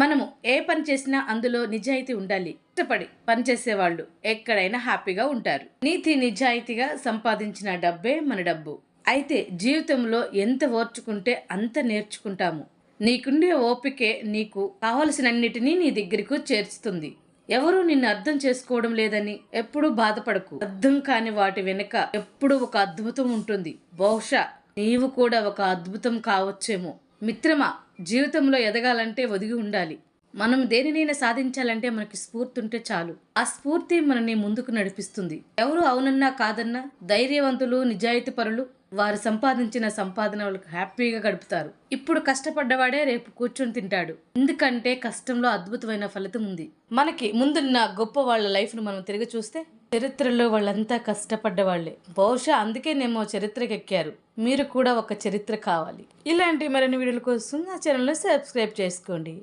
మనము ఏ పని చేసినా అందులో నిజాయితీ ఉండాలి. ఇష్టపడి పనిచేసేవాళ్ళు ఎక్కడైనా హ్యాపీగా ఉంటారు. నీతి నిజాయితీగా సంపాదించిన డబ్బే మన డబ్బు. అయితే జీవితంలో ఎంత ఓర్చుకుంటే అంత నేర్చుకుంటాము. నీకుండే ఓపికే నీకు కావలసినన్నిటినీ నీ దగ్గరకు చేర్చుతుంది. ఎవరూ నిన్ను అర్థం చేసుకోవడం లేదని ఎప్పుడూ బాధపడకు. అర్థం కాని వాటి వెనుక ఎప్పుడూ ఒక అద్భుతం ఉంటుంది. బహుశా నీవు కూడా ఒక అద్భుతం కావచ్చేమో. మిత్రమా, జీవితంలో ఎదగాలంటే ఒదిగి ఉండాలి. మనం దేనినైనా సాధించాలంటే మనకి స్ఫూర్తి ఉంటే చాలు. ఆ స్ఫూర్తి మనని ముందుకు నడిపిస్తుంది. ఎవరు అవునన్నా కాదన్నా ధైర్యవంతులు, నిజాయితీ పరులు వారు సంపాదించిన సంపాదన వాళ్ళకి హ్యాపీగా గడుపుతారు. ఇప్పుడు కష్టపడ్డవాడే రేపు కూర్చొని తింటాడు. ఎందుకంటే కష్టంలో అద్భుతమైన ఫలితం ఉంది. మనకి ముందున్న గొప్ప వాళ్ళ లైఫ్ను మనం తిరిగి చూస్తే చరిత్రలో వాళ్ళంతా కష్టపడ్డవాళ్లే. బహుశా అందుకేనేమో చరిత్రకి ఎక్కారు. మీరు కూడా ఒక చరిత్ర కావాలి. ఇలాంటి మరిన్ని వీడియోల కోసం నా ఛానల్ని సబ్స్క్రైబ్ చేసుకోండి.